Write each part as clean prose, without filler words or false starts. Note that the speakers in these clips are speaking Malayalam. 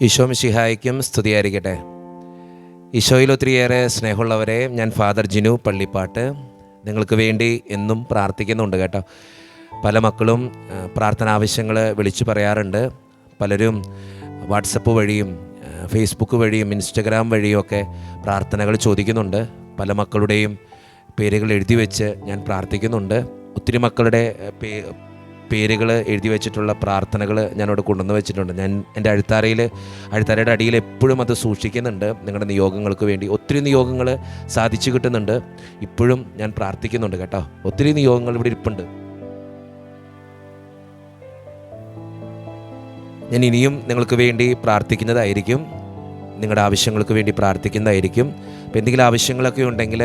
ഈശോ മിശിഹായ്ക്കും സ്തുതിയായിരിക്കട്ടെ. ഈശോയിൽ ഒത്തിരിയേറെ സ്നേഹമുള്ളവരെ, ഞാൻ ഫാദർ ജിനു പള്ളിപ്പാട്ട് നിങ്ങൾക്ക് വേണ്ടി എന്നും പ്രാർത്ഥിക്കുന്നുണ്ട് കേട്ടോ. പല മക്കളും പ്രാർത്ഥനാവശ്യങ്ങൾ വിളിച്ചു പറയാറുണ്ട്. പലരും വാട്സപ്പ് വഴിയും ഫേസ്ബുക്ക് വഴിയും ഇൻസ്റ്റഗ്രാം വഴിയും ഒക്കെ പ്രാർത്ഥനകൾ ചോദിക്കുന്നുണ്ട്. പല മക്കളുടെയും പേരുകൾ എഴുതി വെച്ച് ഞാൻ പ്രാർത്ഥിക്കുന്നുണ്ട്. ഒത്തിരി മക്കളുടെ പേരുകൾ എഴുതി വെച്ചിട്ടുള്ള പ്രാർത്ഥനകൾ ഞാനവിടെ കൊണ്ടുവന്ന് വെച്ചിട്ടുണ്ട്. ഞാൻ എൻ്റെ അഴുത്താരയുടെ അടിയിൽ എപ്പോഴും അത് സൂക്ഷിക്കുന്നുണ്ട്. നിങ്ങളുടെ നിയോഗങ്ങൾക്ക് വേണ്ടി ഒത്തിരി നിയോഗങ്ങൾ സാധിച്ചു കിട്ടുന്നുണ്ട്. ഇപ്പോഴും ഞാൻ പ്രാർത്ഥിക്കുന്നുണ്ട് കേട്ടോ. ഒത്തിരി നിയോഗങ്ങൾ ഇവിടെ ഇരിപ്പുണ്ട്. ഞാൻ ഇനിയും നിങ്ങൾക്ക് വേണ്ടി പ്രാർത്ഥിക്കുന്നതായിരിക്കും, നിങ്ങളുടെ ആവശ്യങ്ങൾക്ക് വേണ്ടി പ്രാർത്ഥിക്കുന്നതായിരിക്കും. അപ്പോൾ എന്തെങ്കിലും ആവശ്യങ്ങളൊക്കെ ഉണ്ടെങ്കിൽ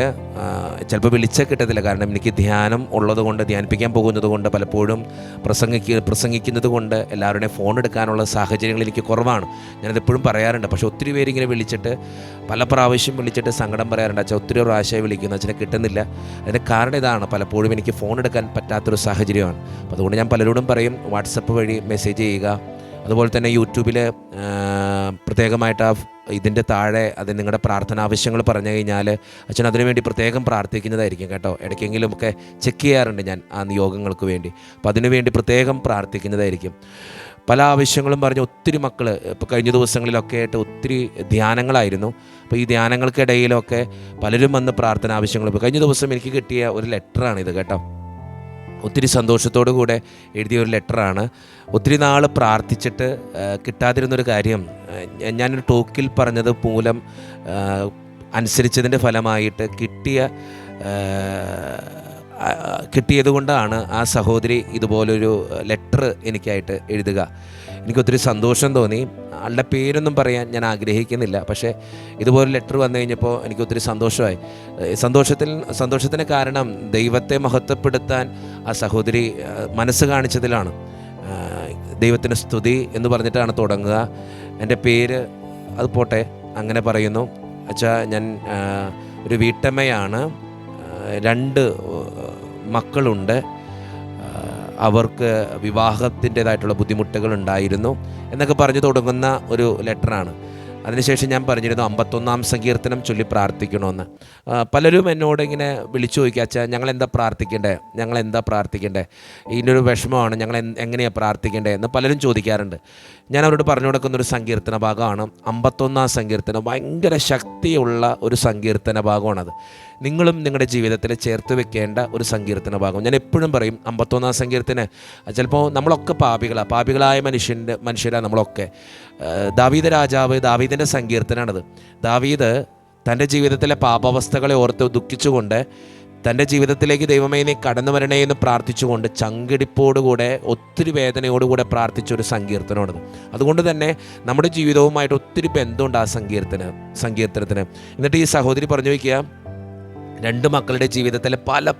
ചിലപ്പോൾ വിളിച്ചാൽ കിട്ടത്തില്ല. കാരണം എനിക്ക് ധ്യാനം ഉള്ളതുകൊണ്ട്, ധ്യാനിപ്പിക്കാൻ പോകുന്നത് കൊണ്ട്, പലപ്പോഴും പ്രസംഗിക്കുന്നത് കൊണ്ട് എല്ലാവരുടെയും ഫോൺ എടുക്കാനുള്ള സാഹചര്യങ്ങൾ എനിക്ക് കുറവാണ്. ഞാനതെപ്പോഴും പറയാറുണ്ട്. പക്ഷേ ഒത്തിരി പേരിങ്ങനെ വിളിച്ചിട്ട്, പല പ്രാവശ്യം വിളിച്ചിട്ട് സങ്കടം പറയാറുണ്ട്. അച്ഛാ ഒത്തിരി പ്രാവശ്യമായി വിളിക്കുന്നു, അച്ഛനെ കിട്ടുന്നില്ല. അതിൻ്റെ കാരണം ഇതാണ്, പലപ്പോഴും എനിക്ക് ഫോൺ എടുക്കാൻ പറ്റാത്തൊരു സാഹചര്യമാണ്. അപ്പോൾ അതുകൊണ്ട് ഞാൻ പലരോടും പറയും, വാട്സപ്പ് വഴി മെസ്സേജ് ചെയ്യുക. അതുപോലെ തന്നെ യൂട്യൂബിൽ പ്രത്യേകമായിട്ട് ഇതിൻ്റെ താഴെ അത് നിങ്ങളുടെ പ്രാർത്ഥന ആവശ്യങ്ങൾ പറഞ്ഞു കഴിഞ്ഞാൽ അച്ഛൻ അതിനുവേണ്ടി പ്രത്യേകം പ്രാർത്ഥിക്കുന്നതായിരിക്കും കേട്ടോ. ഇടയ്ക്കെങ്കിലുമൊക്കെ ചെക്ക് ചെയ്യാറുണ്ട് ഞാൻ ആ നിയോഗങ്ങൾക്ക് വേണ്ടി. അപ്പോൾ അതിനുവേണ്ടി പ്രത്യേകം പ്രാർത്ഥിക്കുന്നതായിരിക്കും. പല ആവശ്യങ്ങളും പറഞ്ഞ് ഒത്തിരി മക്കൾ ഇപ്പോൾ കഴിഞ്ഞ ദിവസങ്ങളിലൊക്കെ ആയിട്ട് ഒത്തിരി ധ്യാനങ്ങളായിരുന്നു. അപ്പോൾ ഈ ധ്യാനങ്ങൾക്കിടയിലൊക്കെ പലരും വന്ന് പ്രാർത്ഥന ആവശ്യങ്ങൾ, ഇപ്പോൾ കഴിഞ്ഞ ദിവസം എനിക്ക് കിട്ടിയ ഒരു ലെറ്ററാണിത് കേട്ടോ. ഒത്തിരി സന്തോഷത്തോടു കൂടെ എഴുതിയ ഒരു ലെറ്ററാണ്. ഒത്തിരി നാൾ പ്രാർത്ഥിച്ചിട്ട് കിട്ടാതിരുന്നൊരു കാര്യം ഞാനൊരു ടോക്കിൽ പറഞ്ഞത് മൂലം അനുസരിച്ചതിൻ്റെ ഫലമായിട്ട് കിട്ടിയതുകൊണ്ടാണ് ആ സഹോദരി ഇതുപോലൊരു ലെറ്റർ എനിക്കായിട്ട് എഴുതുക. എനിക്കൊത്തിരി സന്തോഷം തോന്നി. ആളുടെ പേരൊന്നും പറയാൻ ഞാൻ ആഗ്രഹിക്കുന്നില്ല. പക്ഷേ ഇതുപോലെ ലെറ്റർ വന്നു കഴിഞ്ഞപ്പോൾ എനിക്കൊത്തിരി സന്തോഷമായി. സന്തോഷത്തിന് കാരണം ദൈവത്തെ മഹത്വപ്പെടുത്താൻ ആ സഹോദരി മനസ്സ് കാണിച്ചതിലാണ്. ദൈവത്തിന് സ്തുതി എന്ന് പറഞ്ഞിട്ടാണ് തുടങ്ങുക. എൻ്റെ പേര് അത് പോട്ടെ, അങ്ങനെ പറയുന്നു. അച്ഛാ, ഞാൻ ഒരു വീട്ടമ്മയാണ്, 2 മക്കളുണ്ട്. അവർക്ക് വിവാഹത്തിൻ്റേതായിട്ടുള്ള ബുദ്ധിമുട്ടുകൾ ഉണ്ടായിരുന്നു എന്നൊക്കെ പറഞ്ഞു തുടങ്ങുന്ന ഒരു ലെറ്ററാണ്. അതിനുശേഷം ഞാൻ പറഞ്ഞിരുന്നു 51-ാം സങ്കീർത്തനം ചൊല്ലി പ്രാർത്ഥിക്കണമെന്ന്. പലരും എന്നോട് ഇങ്ങനെ വിളിച്ചു ചോദിക്കുക, അച്ഛാ ഞങ്ങളെന്താ പ്രാർത്ഥിക്കേണ്ടേ, ഇതിൻ്റെ ഒരു വിഷമമാണ്, ഞങ്ങൾ എങ്ങനെയാണ് പ്രാർത്ഥിക്കേണ്ടത് എന്ന് പലരും ചോദിക്കാറുണ്ട്. ഞാൻ അവരോട് പറഞ്ഞു കൊടുക്കുന്നൊരു സങ്കീർത്തന ഭാഗമാണ് 51-ാം സങ്കീർത്തനം. ഭയങ്കര ശക്തിയുള്ള ഒരു സങ്കീർത്തന ഭാഗമാണത്. നിങ്ങളും നിങ്ങളുടെ ജീവിതത്തിൽ ചേർത്ത് വെക്കേണ്ട ഒരു സങ്കീർത്തന ഭാഗം. ഞാൻ എപ്പോഴും പറയും, 51-ാം സങ്കീർത്തനം ചിലപ്പോൾ നമ്മളൊക്കെ പാപികളായ മനുഷ്യരാണ് നമ്മളൊക്കെ. ദാവീദ് രാജാവ്, ദാവീദിൻ്റെ സങ്കീർത്തനാണത്. ദാവീദ് തൻ്റെ ജീവിതത്തിലെ പാപാവസ്ഥകളെ ഓർത്ത് ദുഃഖിച്ചുകൊണ്ട്, തൻ്റെ ജീവിതത്തിലേക്ക് ദൈവമേ നീ കടന്നു വരണേ എന്ന് പ്രാർത്ഥിച്ചുകൊണ്ട്, ചങ്കിടിപ്പോടുകൂടെ ഒത്തിരി വേദനയോടുകൂടെ പ്രാർത്ഥിച്ചൊരു സങ്കീർത്തനമാണത്. അതുകൊണ്ട് തന്നെ നമ്മുടെ ജീവിതവുമായിട്ട് ഒത്തിരി ബന്ധമുണ്ട് ആ സങ്കീർത്തനത്തിന്. എന്നിട്ട് ഈ സഹോദരി പറഞ്ഞു വയ്ക്കുക, 2 മക്കളുടെ ജീവിതത്തിലെ പല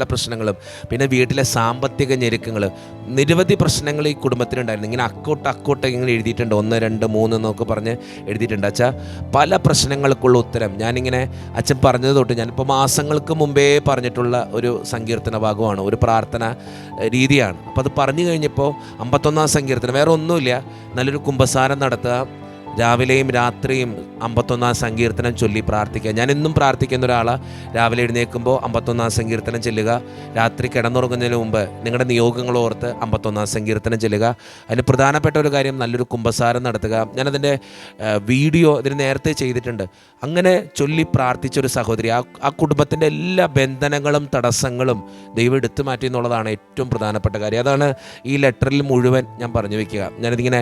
പ്രശ്നങ്ങളും പിന്നെ വീട്ടിലെ സാമ്പത്തിക ഞെരുക്കങ്ങൾ, നിരവധി പ്രശ്നങ്ങൾ ഈ കുടുംബത്തിനുണ്ടായിരുന്നു. ഇങ്ങനെ അക്കോട്ട് ഇങ്ങനെ എഴുതിയിട്ടുണ്ട്, 1 2 3 എന്നൊക്കെ പറഞ്ഞ് എഴുതിയിട്ടുണ്ട്. അച്ഛാ, പല പ്രശ്നങ്ങൾക്കുള്ള ഉത്തരം ഞാനിങ്ങനെ അച്ഛൻ പറഞ്ഞത് തൊട്ട്, ഞാനിപ്പോൾ മാസങ്ങൾക്ക് മുമ്പേ പറഞ്ഞിട്ടുള്ള ഒരു സങ്കീർത്തന ഭാഗമാണ്, ഒരു പ്രാർത്ഥന രീതിയാണ്. അപ്പോൾ അത് പറഞ്ഞു കഴിഞ്ഞപ്പോൾ 51-ാം സങ്കീർത്തനം, വേറെ ഒന്നുമില്ല, നല്ലൊരു കുമ്പസാരം നടത്തുക, രാവിലെയും രാത്രിയും 51-ാം സങ്കീർത്തനം ചൊല്ലി പ്രാർത്ഥിക്കുക. ഞാൻ എന്നും പ്രാർത്ഥിക്കുന്ന ഒരാളാണ്. രാവിലെ എഴുന്നേൽക്കുമ്പോൾ 51-ാം സങ്കീർത്തനം ചെല്ലുക, രാത്രി കിടന്നുറങ്ങുന്നതിന് മുമ്പ് നിങ്ങളുടെ നിയോഗങ്ങൾ ഓർത്ത് 51-ാം സങ്കീർത്തനം ചെല്ലുക. അതിന് പ്രധാനപ്പെട്ട ഒരു കാര്യം, നല്ലൊരു കുമ്പസാരം നടത്തുക. ഞാനതിൻ്റെ വീഡിയോ ഇതിന് നേരത്തെ ചെയ്തിട്ടുണ്ട്. അങ്ങനെ ചൊല്ലി പ്രാർത്ഥിച്ചൊരു സഹോദരി, ആ കുടുംബത്തിൻ്റെ എല്ലാ ബന്ധനങ്ങളും തടസ്സങ്ങളും ദൈവം എടുത്തു മാറ്റി എന്നുള്ളതാണ് ഏറ്റവും പ്രധാനപ്പെട്ട കാര്യം. അതാണ് ഈ ലെറ്ററിൽ മുഴുവൻ ഞാൻ പറഞ്ഞു വയ്ക്കുക. ഞാനിതിങ്ങനെ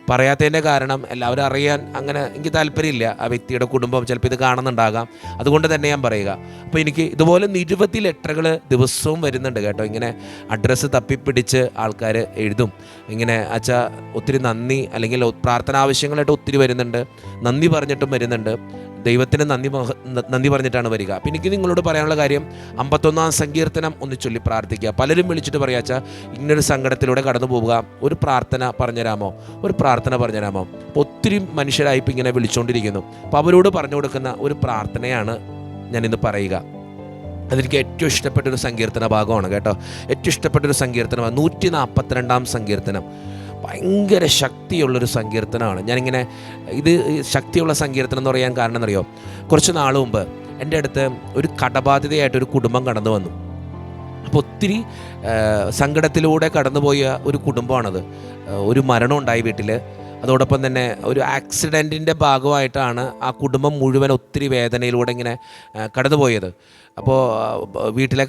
പറയാത്തതിൻ്റെ കാരണം എല്ലാവരും അറിയാൻ അങ്ങനെ എനിക്ക് താല്പര്യമില്ല. ആ വ്യക്തിയുടെ കുടുംബം ചിലപ്പോൾ ഇത് കാണുന്നുണ്ടാകാം, അതുകൊണ്ട് തന്നെ ഞാൻ പറയുക. അപ്പോൾ എനിക്ക് ഇതുപോലെ നിരവധി ലെറ്ററുകൾ ദിവസവും വരുന്നുണ്ട് കേട്ടോ. ഇങ്ങനെ അഡ്രസ്സ് തപ്പിപ്പിടിച്ച് ആൾക്കാർ എഴുതും. ഇങ്ങനെ അച്ഛാ ഒത്തിരി നന്ദി, അല്ലെങ്കിൽ പ്രാർത്ഥന ആവശ്യങ്ങളായിട്ട് ഒത്തിരി വരുന്നുണ്ട്, നന്ദി പറഞ്ഞിട്ടും വരുന്നുണ്ട്. ദൈവത്തിന് നന്ദി പറഞ്ഞിട്ടാണ് വരിക. അപ്പം എനിക്ക് നിങ്ങളോട് പറയാനുള്ള കാര്യം, 51-ാം സങ്കീർത്തനം ഒന്ന് ചൊല്ലി പ്രാർത്ഥിക്കുക. പലരും വിളിച്ചിട്ട് പറയാച്ചാ ഇങ്ങനൊരു സങ്കടത്തിലൂടെ കടന്നു പോവുക, ഒരു പ്രാർത്ഥന പറഞ്ഞുതരാമോ. അപ്പോൾ ഒത്തിരി മനുഷ്യരായിപ്പോൾ ഇങ്ങനെ വിളിച്ചുകൊണ്ടിരിക്കുന്നു. അപ്പോൾ അവരോട് പറഞ്ഞു കൊടുക്കുന്ന ഒരു പ്രാർത്ഥനയാണ് ഞാനിന്ന് പറയുക. അതെനിക്ക് ഏറ്റവും ഇഷ്ടപ്പെട്ടൊരു സങ്കീർത്തന ഭാഗമാണ് കേട്ടോ. ഏറ്റവും ഇഷ്ടപ്പെട്ടൊരു സങ്കീർത്തനമാണ് 142-ാം സങ്കീർത്തനം. ഭയങ്കര ശക്തിയുള്ളൊരു സങ്കീർത്തനമാണ്. ഞാനിങ്ങനെ ഇത് ശക്തിയുള്ള സങ്കീർത്തനം എന്ന് പറയാൻ കാരണം എന്നറിയോ, കുറച്ച് നാൾ മുമ്പ് എൻ്റെ അടുത്ത് ഒരു കടബാധിതയായിട്ടൊരു കുടുംബം കടന്നു വന്നു. അപ്പോൾ ഒത്തിരി സങ്കടത്തിലൂടെ കടന്നുപോയ ഒരു കുടുംബമാണത്. ഒരു മരണം ഉണ്ടായി വീട്ടിൽ. അതോടൊപ്പം തന്നെ ഒരു ആക്സിഡൻറ്റിൻ്റെ ഭാഗമായിട്ടാണ് ആ കുടുംബം മുഴുവൻ ഒത്തിരി വേദനയിലൂടെ ഇങ്ങനെ കടന്നുപോയത്. അപ്പോൾ വീട്ടിലെ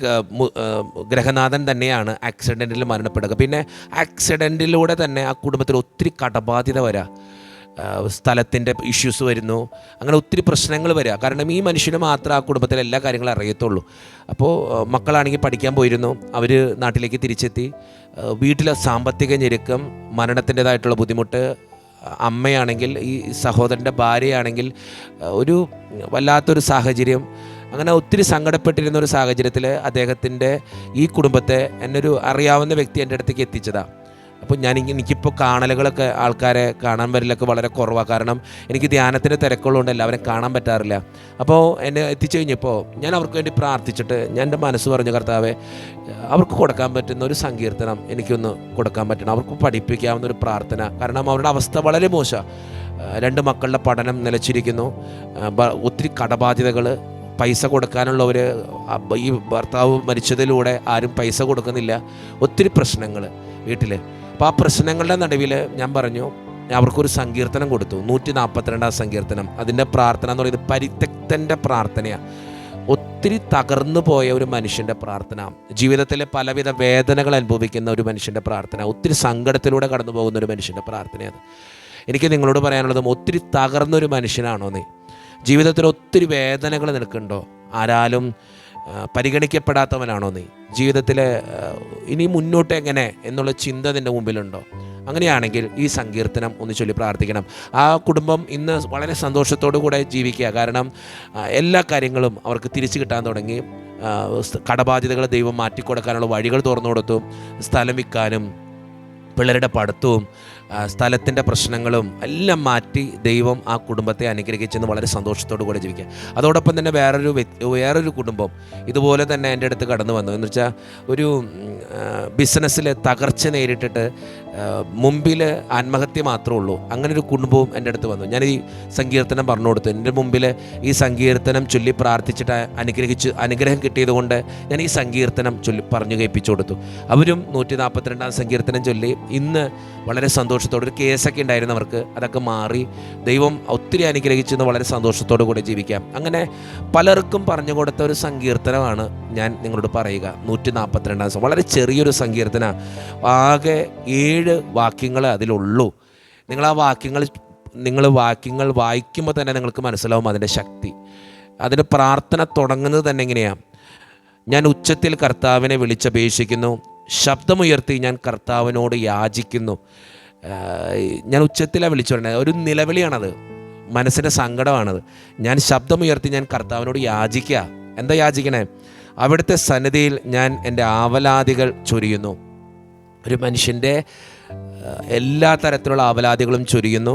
ഗ്രഹനാഥൻ തന്നെയാണ് ആക്സിഡൻറ്റിൽ മരണപ്പെടുക. പിന്നെ ആക്സിഡൻറ്റിലൂടെ തന്നെ ആ കുടുംബത്തിൽ ഒത്തിരി കടബാധ്യത വരിക, സ്ഥലത്തിൻ്റെ ഇഷ്യൂസ് വരുന്നു, അങ്ങനെ ഒത്തിരി പ്രശ്നങ്ങൾ വരിക. കാരണം ഈ മനുഷ്യന് മാത്രം ആ കുടുംബത്തിലെ എല്ലാ കാര്യങ്ങളും അറിയത്തുള്ളൂ. അപ്പോൾ മക്കളാണെങ്കിൽ പഠിക്കാൻ പോയിരുന്നു, അവർ നാട്ടിലേക്ക് തിരിച്ചെത്തി. വീട്ടിലെ സാമ്പത്തിക ഞെരുക്കം, മരണത്തിൻ്റെതായിട്ടുള്ള ബുദ്ധിമുട്ട്, അമ്മയാണെങ്കിൽ ഈ സഹോദരൻ്റെ ഭാര്യയാണെങ്കിൽ ഒരു വല്ലാത്തൊരു സാഹചര്യം, അങ്ങനെ ഒത്തിരി സങ്കടപ്പെട്ടിരുന്ന ഒരു സാഹചര്യത്തിൽ അദ്ദേഹത്തിൻ്റെ ഈ കുടുംബത്തെ എന്നൊരു അറിയാവുന്ന വ്യക്തി എൻ്റെ അടുത്തേക്ക് എത്തിച്ചതാണ്. അപ്പോൾ എനിക്കിപ്പോൾ കാണലുകളൊക്കെ, ആൾക്കാരെ കാണാൻ വരലൊക്കെ വളരെ കുറവാണ്. കാരണം എനിക്ക് ധ്യാനത്തിൻ്റെ തിരക്കുള്ളതുകൊണ്ട് എല്ലാവരും കാണാൻ പറ്റാറില്ല. അപ്പോൾ എന്നെ എത്തിച്ചു കഴിഞ്ഞപ്പോൾ ഞാൻ അവർക്ക് വേണ്ടി പ്രാർത്ഥിച്ചിട്ട് ഞാൻ എൻ്റെ മനസ്സ് പറഞ്ഞു, കർത്താവേ, അവർക്ക് കൊടുക്കാൻ പറ്റുന്ന ഒരു സങ്കീർത്തനം എനിക്കൊന്ന് കൊടുക്കാൻ പറ്റണം, അവർക്ക് പഠിപ്പിക്കാവുന്ന ഒരു പ്രാർത്ഥന. കാരണം അവരുടെ അവസ്ഥ വളരെ മോശമാണ്. 2 മക്കളുടെ പഠനം നിലച്ചിരിക്കുന്നു, ഒത്തിരി കടബാധ്യതകൾ, പൈസ കൊടുക്കാനുള്ളവർ, ഈ ഭർത്താവ് മരിച്ചതിലൂടെ ആരും പൈസ കൊടുക്കുന്നില്ല, ഒത്തിരി പ്രശ്നങ്ങൾ വീട്ടിൽ. അപ്പോൾ ആ പ്രശ്നങ്ങളുടെ നടുവിൽ ഞാൻ പറഞ്ഞു, അവർക്കൊരു സങ്കീർത്തനം കൊടുത്തു, 142 സങ്കീർത്തനം. അതിൻ്റെ പ്രാർത്ഥന എന്ന് പറയുന്നത് പരിത്യക്തൻ്റെ പ്രാർത്ഥനയാണ്. ഒത്തിരി തകർന്നു പോയ ഒരു മനുഷ്യൻ്റെ പ്രാർത്ഥന, ജീവിതത്തിലെ പലവിധ വേദനകൾ അനുഭവിക്കുന്ന ഒരു മനുഷ്യൻ്റെ പ്രാർത്ഥന, ഒത്തിരി സങ്കടത്തിലൂടെ കടന്നു പോകുന്ന ഒരു മനുഷ്യൻ്റെ പ്രാർത്ഥനയാണ്. എനിക്ക് നിങ്ങളോട് പറയാനുള്ളതും, ഒത്തിരി തകർന്നൊരു മനുഷ്യനാണോ നീ? ജീവിതത്തിൽ ഒത്തിരി വേദനകൾ നിനക്കുണ്ടോ? ആരാലും പരിഗണിക്കപ്പെടാത്തവനാണോ നീ? ജീവിതത്തിൽ ഇനി മുന്നോട്ട് എങ്ങനെ എന്നുള്ള ചിന്ത നിൻ്റെ മുമ്പിലുണ്ടോ? അങ്ങനെയാണെങ്കിൽ ഈ സങ്കീർത്തനം ഒന്ന് ചൊല്ലി പ്രാർത്ഥിക്കണം. ആ കുടുംബം ഇന്ന് വളരെ സന്തോഷത്തോടു കൂടെ ജീവിക്കുക. കാരണം എല്ലാ കാര്യങ്ങളും അവർക്ക് തിരിച്ചു കിട്ടാൻ തുടങ്ങി. കടബാധ്യതകൾ ദൈവം മാറ്റിക്കൊടുക്കാനുള്ള വഴികൾ തുറന്നു കൊടുത്തു. സ്ഥലം വിൽക്കാനും പിള്ളേരുടെ പഠിത്തവും സ്ഥലത്തിൻ്റെ പ്രശ്നങ്ങളും എല്ലാം മാറ്റി ദൈവം ആ കുടുംബത്തെ അനുഗ്രഹിച്ചെന്ന് വളരെ സന്തോഷത്തോടു കൂടെ ജീവിക്കുക. അതോടൊപ്പം തന്നെ വേറൊരു കുടുംബം ഇതുപോലെ തന്നെ എൻ്റെ അടുത്ത് കടന്നു വന്നു. എന്ന് വെച്ചാൽ ഒരു ബിസിനസ്സിൽ തകർച്ച നേരിട്ടിട്ട് മുമ്പിൽ ആത്മഹത്യ മാത്രമേ ഉള്ളൂ. അങ്ങനെ ഒരു കുടുംബവും എൻ്റെ അടുത്ത് വന്നു. ഞാൻ ഈ സങ്കീർത്തനം പറഞ്ഞു കൊടുത്തു. എൻ്റെ മുമ്പിൽ ഈ സങ്കീർത്തനം ചൊല്ലി പ്രാർത്ഥിച്ചിട്ട് അനുഗ്രഹം കിട്ടിയതുകൊണ്ട് ഞാൻ ഈ സങ്കീർത്തനം ചൊല്ലി പറഞ്ഞു കേൾപ്പിച്ചു കൊടുത്തു. അവരും 142 സങ്കീർത്തനം ചൊല്ലി ഇന്ന് വളരെ സന്തോഷത്തോടെ, ഒരു കേസൊക്കെ ഉണ്ടായിരുന്നവർക്ക് അതൊക്കെ മാറി ദൈവം ഒത്തിരി അനുഗ്രഹിച്ചെന്ന് വളരെ സന്തോഷത്തോടു കൂടി ജീവിക്കാം. അങ്ങനെ പലർക്കും പറഞ്ഞു കൊടുത്ത ഒരു സങ്കീർത്തനമാണ് ഞാൻ നിങ്ങളോട് പറയുക. 142 വളരെ ചെറിയൊരു സങ്കീർത്തന, ആകെ 7 വാക്യങ്ങൾ അതിലുള്ളൂ. നിങ്ങൾ ആ വാക്യങ്ങൾ വായിക്കുമ്പോൾ തന്നെ നിങ്ങൾക്ക് മനസ്സിലാവും അതിൻ്റെ ശക്തി. അതിന് പ്രാർത്ഥന തുടങ്ങുന്നത് തന്നെ എങ്ങനെയാണ്? ഞാൻ ഉച്ചത്തിൽ കർത്താവിനെ വിളിച്ചപേക്ഷിക്കുന്നു, ശബ്ദമുയർത്തി ഞാൻ കർത്താവിനോട് യാചിക്കുന്നു. ഞാൻ ഉച്ചത്തിലാണ് വിളിച്ചു പറഞ്ഞത്, ഒരു നിലവിളിയാണത്, മനസ്സിൻ്റെ സങ്കടമാണത്. ഞാൻ ശബ്ദമുയർത്തി ഞാൻ കർത്താവിനോട് യാചിക്കുക. എന്താ യാചിക്കണേ? അവിടുത്തെ സന്നിധിയിൽ ഞാൻ എൻ്റെ ആവലാദികൾ ചൊരിയുന്നു. ഒരു മനുഷ്യൻ്റെ എല്ലാ തരത്തിലുള്ള ആവലാദികളും ചൊരിയുന്നു.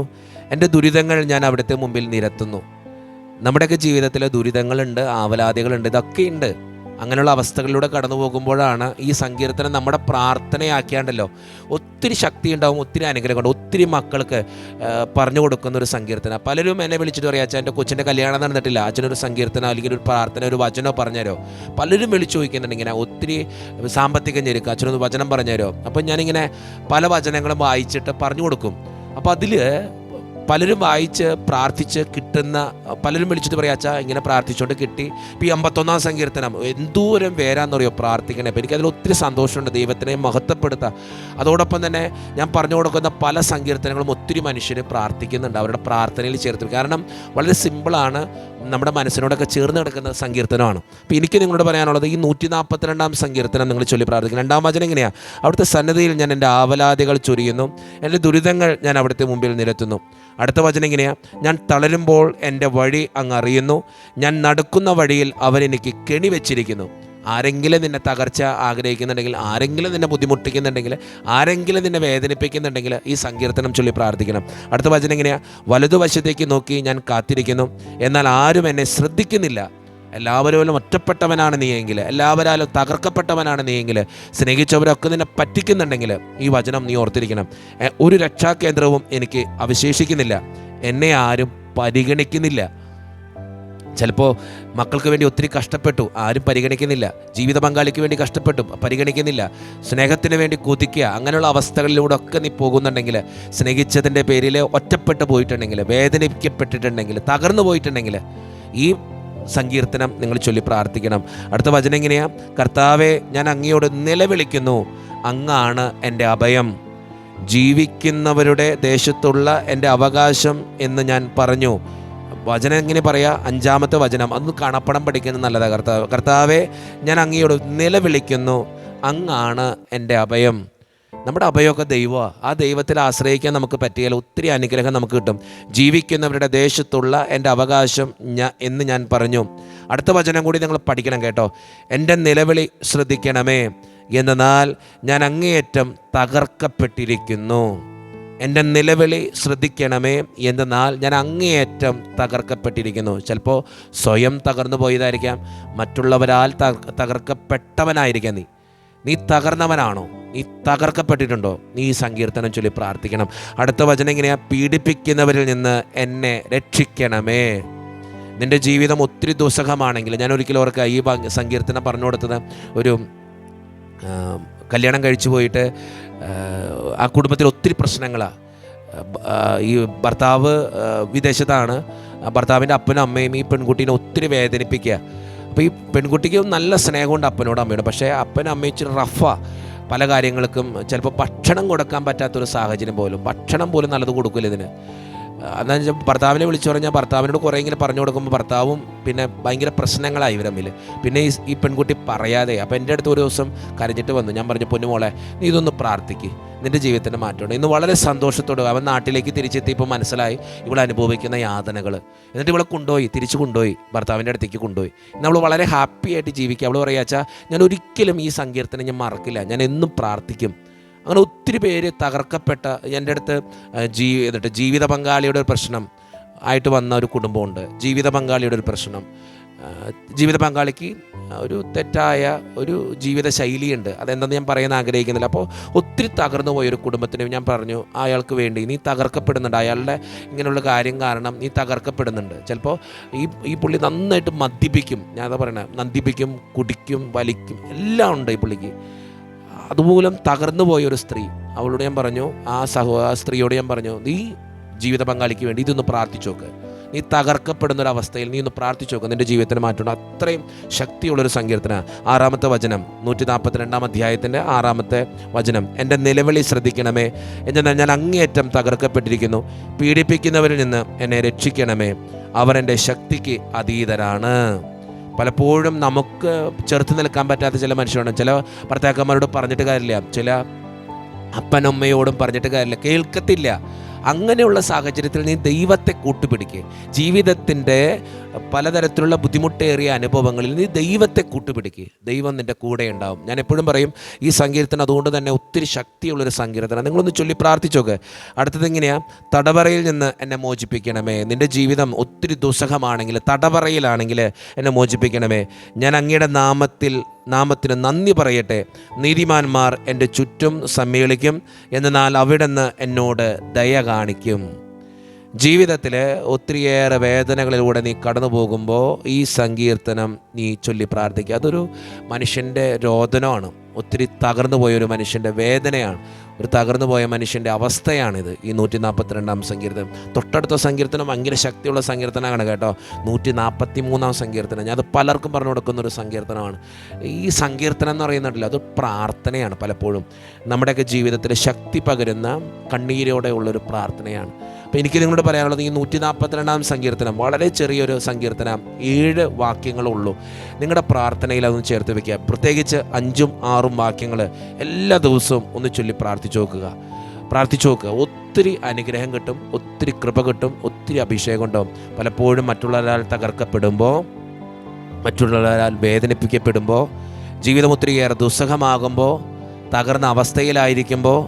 എൻ്റെ ദുരിതങ്ങൾ ഞാൻ അവിടുത്തെ മുമ്പിൽ നിരത്തുന്നു. നമ്മുടെയൊക്കെ ജീവിതത്തിൽ ദുരിതങ്ങളുണ്ട്, ആവലാദികളുണ്ട്, ഇതൊക്കെയുണ്ട്. അങ്ങനെയുള്ള അവസ്ഥകളിലൂടെ കടന്നു പോകുമ്പോഴാണ് ഈ സങ്കീർത്തനം നമ്മുടെ പ്രാർത്ഥനയാക്കിയാണ്ടല്ലോ ഒത്തിരി ശക്തി ഉണ്ടാവും, ഒത്തിരി അനുഗ്രഹമുണ്ട്. ഒത്തിരി മക്കൾക്ക് പറഞ്ഞു കൊടുക്കുന്ന ഒരു സങ്കീർത്തനം. പലരും എന്നെ വിളിച്ചിട്ട് പറയാം, അച്ഛൻ എൻ്റെ കൊച്ചിൻ്റെ കല്യാണം നടന്നിട്ടില്ല, അച്ഛനൊരു സങ്കീർത്തനം അല്ലെങ്കിൽ ഒരു പ്രാർത്ഥന, ഒരു വചനോ പറഞ്ഞുതരോ. പലരും വിളിച്ചു ചോദിക്കുന്നുണ്ട് ഇങ്ങനെ. ഒത്തിരി സാമ്പത്തികം ഞെരുക്കുക, അച്ഛനൊന്ന് വചനം പറഞ്ഞുതരോ. അപ്പം ഞാനിങ്ങനെ പല വചനങ്ങളും വായിച്ചിട്ട് പറഞ്ഞു കൊടുക്കും. അപ്പോൾ അതിൽ പലരും വായിച്ച് പ്രാർത്ഥിച്ച് കിട്ടുന്ന, പലരും വിളിച്ചിട്ട് പറയാം, അച്ഛാ ഇങ്ങനെ പ്രാർത്ഥിച്ചുകൊണ്ട് കിട്ടി. ഇപ്പോൾ ഈ 51 സങ്കീർത്തനം എന്തോരം പേരാന്നറിയോ പ്രാർത്ഥിക്കണേ. അപ്പോൾ എനിക്കതിൽ ഒത്തിരി സന്തോഷമുണ്ട്, ദൈവത്തിനെ മഹത്വപ്പെടുത്തുക. അതോടൊപ്പം തന്നെ ഞാൻ പറഞ്ഞു കൊടുക്കുന്ന പല സങ്കീർത്തനങ്ങളും ഒത്തിരി മനുഷ്യർ പ്രാർത്ഥിക്കുന്നുണ്ട്, അവരുടെ പ്രാർത്ഥനയിൽ ചേർത്ത്. കാരണം വളരെ സിമ്പിളാണ്, നമ്മുടെ മനസ്സിനോടൊക്കെ ചേർന്ന് കിടക്കുന്ന സങ്കീർത്തനമാണ്. അപ്പോൾ എനിക്ക് നിങ്ങളോട് പറയാനുള്ളത്, ഈ 142 സങ്കീർത്തനം നിങ്ങൾ ചൊല്ലി പ്രാർത്ഥിക്കും. 2-ാം വചനം എങ്ങനെയാണ്? അവിടുത്തെ സന്നിധിയിൽ ഞാൻ എൻ്റെ ആവലാദികൾ ചൊരിയുന്നു, എൻ്റെ ദുരിതങ്ങൾ ഞാൻ അവിടുത്തെ മുമ്പിൽ നിരത്തുന്നു. അടുത്ത വചനം എങ്ങനെയാണ്? ഞാൻ തളരുമ്പോൾ എൻ്റെ വഴി അങ്ങ് അറിയുന്നു, ഞാൻ നടക്കുന്ന വഴിയിൽ അവൻ എനിക്ക് കെണി വെച്ചിരിക്കുന്നു. ആരെങ്കിലും നിന്നെ തകർച്ച ആഗ്രഹിക്കുന്നുണ്ടെങ്കിൽ, ആരെങ്കിലും നിന്നെ ബുദ്ധിമുട്ടിക്കുന്നുണ്ടെങ്കിൽ, ആരെങ്കിലും നിന്നെ വേദനിപ്പിക്കുന്നുണ്ടെങ്കിൽ ഈ സങ്കീർത്തനം ചൊല്ലി പ്രാർത്ഥിക്കണം. അടുത്ത വചനം എങ്ങനെയാണ്? വലതുവശത്തേക്ക് നോക്കി ഞാൻ കാത്തിരിക്കുന്നു, എന്നാൽ ആരും എന്നെ ശ്രദ്ധിക്കുന്നില്ല. എല്ലാവരും ഒറ്റപ്പെട്ടവനാണ് നീയെങ്കിൽ, എല്ലാവരാലും തകർക്കപ്പെട്ടവനാണ് നീയെങ്കിൽ, സ്നേഹിച്ചവരൊക്കെ നിന്നെ പറ്റിക്കുന്നുണ്ടെങ്കിൽ ഈ വചനം നീ ഓർത്തിരിക്കണം. ഒരു രക്ഷാകേന്ദ്രവും എനിക്ക് അവശേഷിക്കുന്നില്ല, എന്നെ ആരും പരിഗണിക്കുന്നില്ല. ചിലപ്പോൾ മക്കൾക്ക് വേണ്ടി ഒത്തിരി കഷ്ടപ്പെട്ടു, ആരും പരിഗണിക്കുന്നില്ല. ജീവിത പങ്കാളിക്ക് വേണ്ടി കഷ്ടപ്പെട്ടു, പരിഗണിക്കുന്നില്ല. സ്നേഹത്തിന് വേണ്ടി കൊതിക്കുക, അങ്ങനെയുള്ള അവസ്ഥകളിലൂടെ ഒക്കെ നീ പോകുന്നുണ്ടെങ്കിൽ, സ്നേഹിച്ചതിൻ്റെ പേരിൽ ഒറ്റപ്പെട്ടു പോയിട്ടുണ്ടെങ്കിൽ, വേദനിക്കപ്പെട്ടിട്ടുണ്ടെങ്കിൽ, തകർന്നു പോയിട്ടുണ്ടെങ്കിൽ ഈ സങ്കീർത്തനം നിങ്ങൾ ചൊല്ലി പ്രാർത്ഥിക്കണം. അടുത്ത വചനം എങ്ങനെയാ? കർത്താവേ, ഞാൻ അങ്ങയോട് നിലവിളിക്കുന്നു, അങ്ങാണ് എൻ്റെ അഭയം, ജീവിക്കുന്നവരുടെ ദേശത്തുള്ള എൻ്റെ അവകാശം എന്ന് ഞാൻ പറഞ്ഞു. വചനം എങ്ങനെ പറയാ? 5-ാമത്തെ വചനം, അതൊന്ന് കാണപ്പടം പഠിക്കുന്നത് നല്ലതാണ്. കർത്താവേ, ഞാൻ അങ്ങയോട് നിലവിളിക്കുന്നു, അങ്ങാണ് എൻ്റെ അഭയം. നമ്മുടെ അഭയമൊക്കെ ദൈവമാണ്. ആ ദൈവത്തിൽ ആശ്രയിക്കാൻ നമുക്ക് പറ്റിയാൽ ഒത്തിരി അനുഗ്രഹം നമുക്ക് കിട്ടും. ജീവിക്കുന്നവരുടെ ദേശത്തുള്ള എൻ്റെ അവകാശം എന്ന് ഞാൻ പറഞ്ഞു. അടുത്ത വചനം കൂടി നിങ്ങൾ പഠിക്കണം കേട്ടോ. എൻ്റെ നിലവിളി ശ്രദ്ധിക്കണമേ, എന്നാൽ ഞാൻ അങ്ങേയറ്റം തകർക്കപ്പെട്ടിരിക്കുന്നു. എൻ്റെ നിലവിളി ശ്രദ്ധിക്കണമേ, എന്നാൽ ഞാൻ അങ്ങേയറ്റം തകർക്കപ്പെട്ടിരിക്കുന്നു. ചിലപ്പോൾ സ്വയം തകർന്നു പോയതായിരിക്കാം, മറ്റുള്ളവരാൽ തകർക്കപ്പെട്ടവനായിരിക്കാം. നീ തകർന്നവനാണോ? നീ തകർക്കപ്പെട്ടിട്ടുണ്ടോ? നീ ഈ സങ്കീർത്തനം ചൊല്ലി പ്രാർത്ഥിക്കണം. അടുത്ത വചനം എങ്ങനെയാ? പീഡിപ്പിക്കുന്നവരിൽ നിന്ന് എന്നെ രക്ഷിക്കണമേ. നിൻ്റെ ജീവിതം ഒത്തിരി ദുസ്സഹമാണെങ്കിൽ, ഞാൻ ഒരിക്കലും ഓർക്കുക, ഈ സങ്കീർത്തനം പറഞ്ഞു കൊടുത്തത് ഒരു കല്യാണം കഴിച്ചു പോയിട്ട് ആ കുടുംബത്തിൽ ഒത്തിരി പ്രശ്നങ്ങളാണ്. ഈ ഭർത്താവ് വിദേശത്താണ്, ഭർത്താവിൻ്റെ അപ്പനും അമ്മയും ഈ പെൺകുട്ടീനെ ഒത്തിരി വേദനിപ്പിക്കുക. അപ്പോൾ ഈ പെൺകുട്ടിക്ക് നല്ല സ്നേഹമുണ്ട് അപ്പനോടും അമ്മയോടും, പക്ഷേ അപ്പനും അമ്മയും ഇച്ചിരി റഫാണ് പല കാര്യങ്ങൾക്കും. ചിലപ്പോൾ ഭക്ഷണം കൊടുക്കാൻ പറ്റാത്തൊരു സാഹചര്യം പോലും, ഭക്ഷണം പോലും നല്ലത് കൊടുക്കില്ല ഇതിന്. എന്താണെന്ന് വെച്ചാൽ ഭർത്താവിനെ വിളിച്ചു പറഞ്ഞാൽ ഭർത്താവിനോട് കുറേ ഇങ്ങനെ പറഞ്ഞു കൊടുക്കുമ്പോൾ ഭർത്താവും പിന്നെ ഭയങ്കര പ്രശ്നങ്ങളായി ഇവർ തമ്മിൽ. പിന്നെ ഈ പെൺകുട്ടി പറയാതെ, അപ്പോൾ എൻ്റെ അടുത്ത് ഒരു ദിവസം കരഞ്ഞിട്ട് വന്നു. ഞാൻ പറഞ്ഞു, പൊന്നുമോളെ, നീ ഇതൊന്ന് പ്രാർത്ഥിക്ക്, നിൻ്റെ ജീവിതത്തിൻ്റെ മാറ്റമുണ്ട്. ഇന്ന് വളരെ സന്തോഷത്തോടെ അവൻ നാട്ടിലേക്ക് തിരിച്ചെത്തിയപ്പോൾ മനസ്സിലായി ഇവൾ അനുഭവിക്കുന്ന യാതനകൾ. എന്നിട്ട് ഇവളെ തിരിച്ചു കൊണ്ടുപോയി ഭർത്താവിൻ്റെ അടുത്തേക്ക് കൊണ്ടുപോയി. ഇന്ന് അവൾ വളരെ ഹാപ്പി ആയിട്ട് ജീവിക്കുക. അവൾ പറയാച്ചാൽ, ഞാൻ ഒരിക്കലും ഈ സങ്കീർത്തനം ഞാൻ മറക്കില്ല, ഞാൻ എന്നും പ്രാർത്ഥിക്കും. അങ്ങനെ ഒത്തിരി പേര് തകർക്കപ്പെട്ട എൻ്റെ അടുത്ത് ജീവിത പങ്കാളിയുടെ ഒരു പ്രശ്നം ആയിട്ട് വന്ന ഒരു കുടുംബമുണ്ട്. ജീവിത പങ്കാളിയുടെ ഒരു പ്രശ്നം, ജീവിത പങ്കാളിക്ക് ഒരു തെറ്റായ ഒരു ജീവിത ശൈലിയുണ്ട്. അതെന്തെന്ന് ഞാൻ പറയാൻ ആഗ്രഹിക്കുന്നില്ല. അപ്പോൾ ഒത്തിരി തകർന്നു പോയൊരു കുടുംബത്തിന് ഞാൻ പറഞ്ഞു, അയാൾക്ക് വേണ്ടി നീ തകർക്കപ്പെടുന്നുണ്ട്, അയാളുടെ ഇങ്ങനെയുള്ള കാര്യം കാരണം നീ തകർക്കപ്പെടുന്നുണ്ട്. ചിലപ്പോൾ ഈ പുള്ളി നന്നായിട്ട് മദ്യപിക്കും, ഞാൻ അതാ പറയണത്, മദ്യപിക്കും, കുടിക്കും, വലിക്കും, എല്ലാം ഉണ്ട് ഈ പുള്ളിക്ക്. അതുമൂലം തകർന്നു പോയൊരു സ്ത്രീ, അവളോട് ഞാൻ പറഞ്ഞു, ആ സ്ത്രീയോട് ഞാൻ പറഞ്ഞു, നീ ജീവിത പങ്കാളിക്ക് വേണ്ടി ഇതൊന്ന് പ്രാർത്ഥിച്ചു നോക്ക്. നീ തകർക്കപ്പെടുന്നൊരവസ്ഥയിൽ നീ ഒന്ന് പ്രാർത്ഥിച്ചു നോക്ക്, നിൻ്റെ ജീവിതത്തിന് മാറ്റണം. അത്രയും ശക്തിയുള്ളൊരു സങ്കീർത്തന. 6-ാമത്തെ വചനം, 142-ാം അധ്യായത്തിൻ്റെ 6-ാമത്തെ വചനം, എൻ്റെ നിലവിളി ശ്രദ്ധിക്കണമേ, എന്നാൽ ഞാൻ അങ്ങേയറ്റം തകർക്കപ്പെട്ടിരിക്കുന്നു. പീഡിപ്പിക്കുന്നവരിൽ നിന്ന് എന്നെ രക്ഷിക്കണമേ, അവർ എൻ്റെ ശക്തിക്ക് അതീതരാണ്. പലപ്പോഴും നമുക്ക് ചെറുത്ത് നിൽക്കാൻ പറ്റാത്ത ചില മനുഷ്യരുണ്ട്. ചില ഭർത്താക്കന്മാരോട് പറഞ്ഞിട്ട് കാര്യമില്ല, ചില അപ്പനമ്മയോടും പറഞ്ഞിട്ട് കാര്യമില്ല, കേൾക്കത്തില്ല. അങ്ങനെയുള്ള സാഹചര്യത്തിൽ നീ ദൈവത്തെ കൂട്ടുപിടിക്കുക. ജീവിതത്തിൻ്റെ പലതരത്തിലുള്ള ബുദ്ധിമുട്ടേറിയ അനുഭവങ്ങളിൽ നീ ദൈവത്തെ കൂട്ടുപിടിക്കുക. ദൈവം നിൻ്റെ കൂടെ ഉണ്ടാവും. ഞാൻ എപ്പോഴും പറയും, ഈ സങ്കീർത്തനം അതുകൊണ്ട് തന്നെ ഒത്തിരി ശക്തിയുള്ളൊരു സങ്കീർത്തനം. നിങ്ങളൊന്ന് ചൊല്ലി പ്രാർത്ഥിച്ചോക്ക്. അടുത്തത് എങ്ങനെയാണ്? തടവറയിൽ നിന്ന് എന്നെ മോചിപ്പിക്കണമേ. നിൻ്റെ ജീവിതം ഒത്തിരി ദുസ്സഹമാണെങ്കിൽ, തടവറയിലാണെങ്കിൽ എന്നെ മോചിപ്പിക്കണമേ. ഞാൻ അങ്ങയുടെ നാമത്തിന് നന്ദി പറയട്ടെ. നീതിമാന്മാർ എൻ്റെ ചുറ്റും സമ്മേളിക്കും, എന്നാൽ അവിടുന്ന് എന്നോട് ദയ കാണിക്കും. ജീവിതത്തിൽ ഒത്തിരിയേറെ വേദനകളിലൂടെ നീ കടന്നു പോകുമ്പോൾ ഈ സങ്കീർത്തനം നീ ചൊല്ലി പ്രാർത്ഥിക്കുക. അതൊരു മനുഷ്യൻ്റെ രോദനമാണ്, ഒത്തിരി തകർന്നു പോയൊരു മനുഷ്യൻ്റെ വേദനയാണ്, ഒരു തകർന്നു പോയ മനുഷ്യൻ്റെ അവസ്ഥയാണിത്. ഈ 142-ാം സങ്കീർത്തനം. തൊട്ടടുത്ത സങ്കീർത്തനം ഭയങ്കര ശക്തിയുള്ള സങ്കീർത്തനമാണ് കേട്ടോ, 143-ാം സങ്കീർത്തനം. ഞാൻ അത് പലർക്കും പറഞ്ഞു കൊടുക്കുന്നൊരു സങ്കീർത്തനമാണ്. ഈ സങ്കീർത്തനം എന്ന് പറയുന്നുണ്ടല്ലോ, അത് പ്രാർത്ഥനയാണ്. പലപ്പോഴും നമ്മുടെയൊക്കെ ജീവിതത്തിൽ ശക്തി പകരുന്ന കണ്ണീരോടെ ഉള്ളൊരു പ്രാർത്ഥനയാണ്. അപ്പോൾ എനിക്ക് നിങ്ങളോട് പറയാനുള്ളത്, ഈ 142-ാം സങ്കീർത്തനം വളരെ ചെറിയൊരു സങ്കീർത്തനം, 7 വാക്യങ്ങളുള്ളൂ. നിങ്ങളുടെ പ്രാർത്ഥനയിൽ അതൊന്ന് ചേർത്ത് വയ്ക്കുക. പ്രത്യേകിച്ച് 5ഉം 6ഉം വാക്യങ്ങൾ എല്ലാ ദിവസവും ഒന്ന് ചൊല്ലി പ്രാർത്ഥിച്ചു നോക്കുക. ഒത്തിരി അനുഗ്രഹം കിട്ടും, ഒത്തിരി കൃപ കിട്ടും, ഒത്തിരി അഭിഷേകം ഉണ്ടാവും. പലപ്പോഴും മറ്റുള്ളവരാൽ തകർക്കപ്പെടുമ്പോൾ, മറ്റുള്ളവരാൽ വേദനിപ്പിക്കപ്പെടുമ്പോൾ, ജീവിതം ഒത്തിരിയേറെ ദുസ്സഹമാകുമ്പോൾ, തകർന്ന അവസ്ഥയിലായിരിക്കുമ്പോൾ,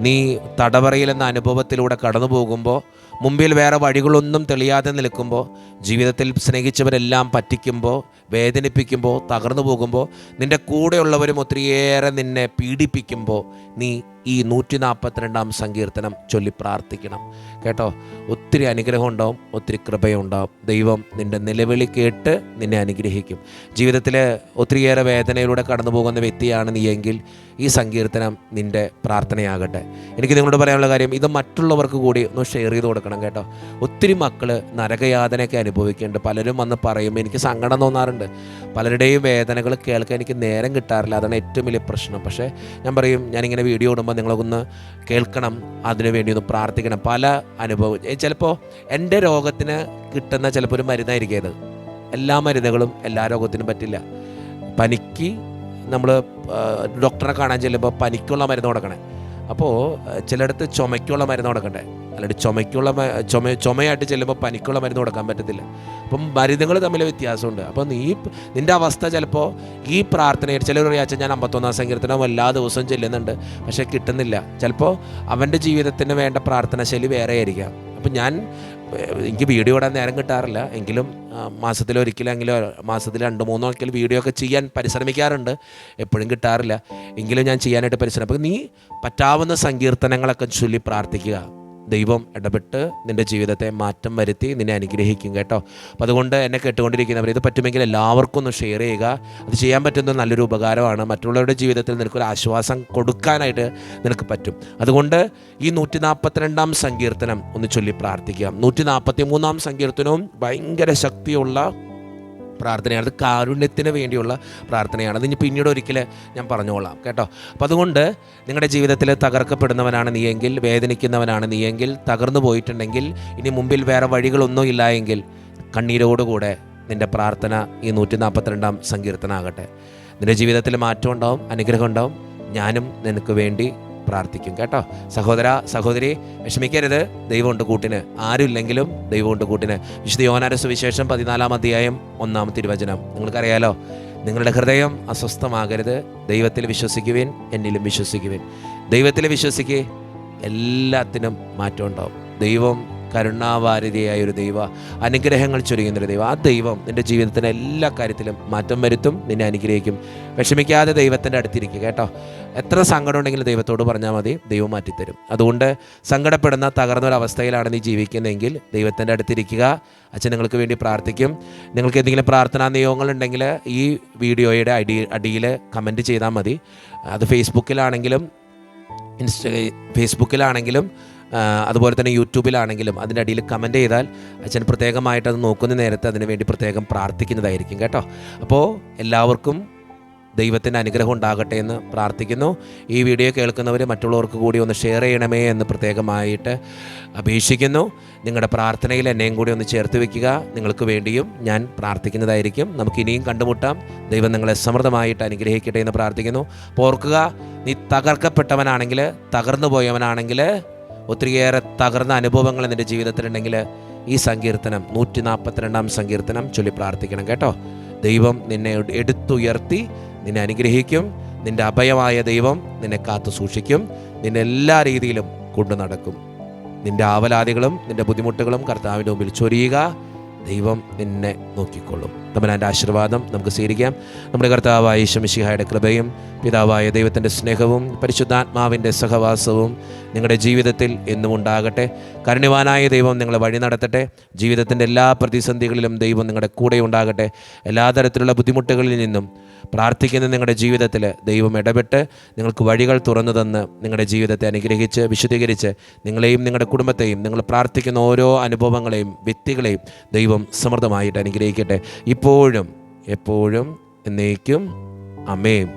നീ തടവറയിലെന്ന അനുഭവത്തിലൂടെ കടന്നു പോകുമ്പോൾ, മുമ്പിൽ വേറെ വഴികളൊന്നും തെളിയാതെ നിൽക്കുമ്പോൾ, ജീവിതത്തിൽ സ്നേഹിച്ചവരെല്ലാം പറ്റിക്കുമ്പോൾ, വേദനിപ്പിക്കുമ്പോൾ, തകർന്നു പോകുമ്പോൾ, നിൻ്റെ കൂടെയുള്ളവരും ഒത്തിരിയേറെ നിന്നെ പീഡിപ്പിക്കുമ്പോൾ, നീ ഈ 142-ാം സങ്കീർത്തനം ചൊല്ലി പ്രാർത്ഥിക്കണം കേട്ടോ. ഒത്തിരി അനുഗ്രഹം ഉണ്ടാവും, ഒത്തിരി കൃപയുണ്ടാവും. ദൈവം നിൻ്റെ നിലവിളി കേട്ട് നിന്നെ അനുഗ്രഹിക്കും. ജീവിതത്തിൽ ഒത്തിരിയേറെ വേദനയിലൂടെ കടന്നു പോകുന്ന വ്യക്തിയാണ് നീയെങ്കിൽ ഈ സങ്കീർത്തനം നിൻ്റെ പ്രാർത്ഥനയാകട്ടെ. എനിക്ക് നിങ്ങളോട് പറയാനുള്ള കാര്യം, ഇത് മറ്റുള്ളവർക്ക് കൂടി ഒന്ന് ഷെയർ ചെയ്ത് കൊടുക്കണം കേട്ടോ. ഒത്തിരി മക്കൾ നരകയാതനയൊക്കെ അനുഭവിക്കുന്നുണ്ട്. പലരും വന്ന് പറയുമ്പോൾ എനിക്ക് സങ്കടം തോന്നാറുണ്ട്. പലരുടെയും വേദനകൾ കേൾക്കാൻ എനിക്ക് നേരം കിട്ടാറില്ല. അതാണ് ഏറ്റവും വലിയ പ്രശ്നം. പക്ഷേ ഞാൻ പറയും, ഞാനിങ്ങനെ വീഡിയോ ഇടുമ്പോൾ നിങ്ങളൊന്ന് കേൾക്കണം, അതിനു വേണ്ടി ഒന്ന് പ്രാർത്ഥിക്കണം. പല അനുഭവം, ചിലപ്പോൾ എൻ്റെ രോഗത്തിന് കിട്ടുന്ന ചിലപ്പോൾ ഒരു മരുന്നായിരിക്കും അത്. എല്ലാ മരുന്നുകളും എല്ലാ രോഗത്തിനും പറ്റില്ല. പനിക്ക് നമ്മൾ ഡോക്ടറെ കാണാൻ ചെല്ലുമ്പോൾ പനിക്കുള്ള മരുന്ന് കൊടുക്കണേ. അപ്പോൾ ചിലയിടത്ത് ചുമയ്ക്കുള്ള മരുന്ന് കൊടുക്കണ്ടേ, അല്ലാണ്ട് ചുമയായിട്ട് ചെല്ലുമ്പോൾ പനിക്കുള്ള മരുന്ന് കൊടുക്കാൻ പറ്റത്തില്ല. അപ്പം മരുന്നുകൾ തമ്മിൽ വ്യത്യാസമുണ്ട്. അപ്പോൾ നിൻ്റെ അവസ്ഥ ചിലപ്പോൾ ഈ പ്രാർത്ഥനയിൽ, ചിലർ വിചാരിച്ചാൽ ഞാൻ 51-ാം സങ്കീർത്തനം എല്ലാ ദിവസവും ചെല്ലുന്നുണ്ട് പക്ഷേ കിട്ടുന്നില്ല. ചിലപ്പോൾ അവൻ്റെ ജീവിതത്തിന് വേണ്ട പ്രാർത്ഥന ശൈലി വേറെ ആയിരിക്കാം. അപ്പം എനിക്ക് വീഡിയോ ഇടാൻ നേരം കിട്ടാറില്ല. എങ്കിലും മാസത്തിലൊരിക്കലെങ്കിലും മാസത്തിൽ 2-3 ഒരിക്കൽ വീഡിയോ ഒക്കെ ചെയ്യാൻ പരിശ്രമിക്കാറുണ്ട്. എപ്പോഴും കിട്ടാറില്ല, എങ്കിലും ഞാൻ ചെയ്യാനായിട്ട് പരിശ്രമിക്കും. അപ്പോൾ നീ പറ്റാവുന്ന സങ്കീർത്തനങ്ങളൊക്കെ ചൊല്ലി പ്രാർത്ഥിക്കുക. ദൈവം ഇടപെട്ട് നിൻ്റെ ജീവിതത്തെ മാറ്റം വരുത്തി നിന്നെ അനുഗ്രഹിക്കും കേട്ടോ. അപ്പോൾ അതുകൊണ്ട് എന്നെ കേട്ടുകൊണ്ടിരിക്കുന്നവർ, ഇത് പറ്റുമെങ്കിൽ എല്ലാവർക്കും ഒന്ന് ഷെയർ ചെയ്യുക. അത് ചെയ്യാൻ പറ്റുന്നത് നല്ലൊരു ഉപകാരമാണ്. മറ്റുള്ളവരുടെ ജീവിതത്തിൽ നിനക്കൊരു ആശ്വാസം കൊടുക്കാനായിട്ട് നിനക്ക് പറ്റും. അതുകൊണ്ട് ഈ 142-ാം സങ്കീർത്തനം ഒന്ന് ചൊല്ലി പ്രാർത്ഥിക്കുക. 143-ാം സങ്കീർത്തനവും ഭയങ്കര ശക്തിയുള്ള പ്രാർത്ഥനയാണ്. അത് കാരുണ്യത്തിന് വേണ്ടിയുള്ള പ്രാർത്ഥനയാണ്. അതിന് പിന്നീട് ഒരിക്കൽ ഞാൻ പറഞ്ഞോളാം കേട്ടോ. അപ്പം അതുകൊണ്ട് നിങ്ങളുടെ ജീവിതത്തിൽ തകർക്കപ്പെടുന്നവനാണ് നീയെങ്കിൽ, വേദനിക്കുന്നവനാണ് നീയെങ്കിൽ, തകർന്നു പോയിട്ടുണ്ടെങ്കിൽ, ഇനി മുമ്പിൽ വേറെ വഴികളൊന്നും ഇല്ല എങ്കിൽ, കണ്ണീരോടുകൂടെ നിൻ്റെ പ്രാർത്ഥന ഈ 142-ാം സങ്കീർത്തനാകട്ടെ. നിൻ്റെ ജീവിതത്തിൽ മാറ്റം ഉണ്ടാവും, അനുഗ്രഹം ഉണ്ടാവും. ഞാനും നിനക്ക് വേണ്ടി പ്രാർത്ഥിക്കും കേട്ടോ. സഹോദര സഹോദരി, വിഷമിക്കരുത്. ദൈവമുണ്ട് കൂട്ടിന്. ആരുമില്ലെങ്കിലും ദൈവമുണ്ട് കൂട്ടിന്. വിശുദ്ധ യോഹന്നാന്റെ സുവിശേഷം 14-ാം അധ്യായം 1-ാം തിരുവചനം നിങ്ങൾക്കറിയാലോ. നിങ്ങളുടെ ഹൃദയം അസ്വസ്ഥമാകരുത്. ദൈവത്തിൽ വിശ്വസിക്കുവിൻ, എന്നിലും വിശ്വസിക്കുവിൻ. ദൈവത്തിൽ വിശ്വസിക്കുക, എല്ലാത്തിനും മാറ്റം ഉണ്ടാവും. ദൈവം കരുണാവാരിധിയായൊരു ദൈവ, അനുഗ്രഹങ്ങൾ ചൊരിയുന്നൊരു ദൈവം. ആ ദൈവം നിൻ്റെ ജീവിതത്തിന് എല്ലാ കാര്യത്തിലും മാറ്റം വരുത്തും, നിന്നെ അനുഗ്രഹിക്കും. വിഷമിക്കാതെ ദൈവത്തിൻ്റെ അടുത്തിരിക്കുക കേട്ടോ. എത്ര സങ്കടം ഉണ്ടെങ്കിലും ദൈവത്തോട് പറഞ്ഞാൽ മതി, ദൈവം മാറ്റിത്തരും. അതുകൊണ്ട് സങ്കടപ്പെടുന്ന തകർന്നൊരവസ്ഥയിലാണ് നീ ജീവിക്കുന്നതെങ്കിൽ ദൈവത്തിൻ്റെ അടുത്തിരിക്കുക. അച്ഛൻ നിങ്ങൾക്ക് വേണ്ടി പ്രാർത്ഥിക്കും. നിങ്ങൾക്ക് എന്തെങ്കിലും പ്രാർത്ഥനാ നിയോഗങ്ങളുണ്ടെങ്കിൽ ഈ വീഡിയോയുടെ അടിയിൽ കമൻറ്റ് ചെയ്താൽ മതി. അത് ഫേസ്ബുക്കിലാണെങ്കിലും അതുപോലെ തന്നെ യൂട്യൂബിലാണെങ്കിലും അതിൻ്റെ അടിയിൽ കമൻറ്റ് ചെയ്താൽ അച്ഛൻ പ്രത്യേകമായിട്ട് അത് നോക്കുന്ന നേരത്ത് അതിനു വേണ്ടി പ്രത്യേകം പ്രാർത്ഥിക്കുന്നതായിരിക്കും കേട്ടോ. അപ്പോൾ എല്ലാവർക്കും ദൈവത്തിൻ്റെ അനുഗ്രഹം ഉണ്ടാകട്ടെ എന്ന് പ്രാർത്ഥിക്കുന്നു. ഈ വീഡിയോ കേൾക്കുന്നവർ മറ്റുള്ളവർക്ക് കൂടി ഒന്ന് ഷെയർ ചെയ്യണമേ എന്ന് പ്രത്യേകമായിട്ട് അപേക്ഷിക്കുന്നു. നിങ്ങളുടെ പ്രാർത്ഥനയിൽ എന്നെയും കൂടി ഒന്ന് ചേർത്ത് വയ്ക്കുക. നിങ്ങൾക്ക് വേണ്ടിയും ഞാൻ പ്രാർത്ഥിക്കുന്നതായിരിക്കും. നമുക്കിനിയും കണ്ടുമുട്ടാം. ദൈവം നിങ്ങളെ സമൃദ്ധമായിട്ട് അനുഗ്രഹിക്കട്ടെ എന്ന് പ്രാർത്ഥിക്കുന്നു. ഓർക്കുക, നീ തകർക്കപ്പെട്ടവനാണെങ്കിൽ, തകർന്നു പോയവനാണെങ്കിൽ, ഒത്തിരിയേറെ തകർന്ന അനുഭവങ്ങൾ നിൻ്റെ ജീവിതത്തിലുണ്ടെങ്കിൽ ഈ സങ്കീർത്തനം 142-ാം സങ്കീർത്തനം ചൊല്ലി പ്രാർത്ഥിക്കണം കേട്ടോ. ദൈവം നിന്നെ എടുത്തുയർത്തി നിന്നെ അനുഗ്രഹിക്കും. നിൻ്റെ അഭയമായ ദൈവം നിന്നെ കാത്തു സൂക്ഷിക്കും. നിന്നെ എല്ലാ രീതിയിലും കൊണ്ടു നടക്കും. നിൻ്റെ ആവലാതികളും നിൻ്റെ ബുദ്ധിമുട്ടുകളും കർത്താവിൻ്റെ മുമ്പിൽ ചൊരിയുക. ദൈവം നിന്നെ നോക്കിക്കൊള്ളും. തമ്പുരാൻ്റെ ആശീർവാദം നമുക്ക് സ്വീകരിക്കാം. നമ്മുടെ കർത്താവായ യേശു മിശിഹായുടെ കൃപയും പിതാവായ ദൈവത്തിൻ്റെ സ്നേഹവും പരിശുദ്ധാത്മാവിൻ്റെ സഹവാസവും നിങ്ങളുടെ ജീവിതത്തിൽ എന്നും ഉണ്ടാകട്ടെ. കാരുണ്യവാനായ ദൈവം നിങ്ങളെ വഴി നടത്തട്ടെ. ജീവിതത്തിൻ്റെ എല്ലാ പ്രതിസന്ധികളിലും ദൈവം നിങ്ങളുടെ കൂടെ ഉണ്ടാകട്ടെ. എല്ലാ തരത്തിലുള്ള ബുദ്ധിമുട്ടുകളിൽ നിന്നും പ്രാർത്ഥിക്കുന്ന നിങ്ങളുടെ ജീവിതത്തിൽ ദൈവം ഇടപെട്ട് നിങ്ങൾക്ക് വഴികൾ തുറന്നു തന്ന് നിങ്ങളുടെ ജീവിതത്തെ അനുഗ്രഹിച്ച് വിശുദ്ധീകരിച്ച് നിങ്ങളെയും നിങ്ങളുടെ കുടുംബത്തെയും നിങ്ങൾ പ്രാർത്ഥിക്കുന്ന ഓരോ അനുഭവങ്ങളെയും വ്യക്തികളെയും ദൈവം സമൃദ്ധമായിട്ട് അനുഗ്രഹിക്കട്ടെ. ഇപ്പോഴും എപ്പോഴും എന്നേക്കും. ആമേൻ.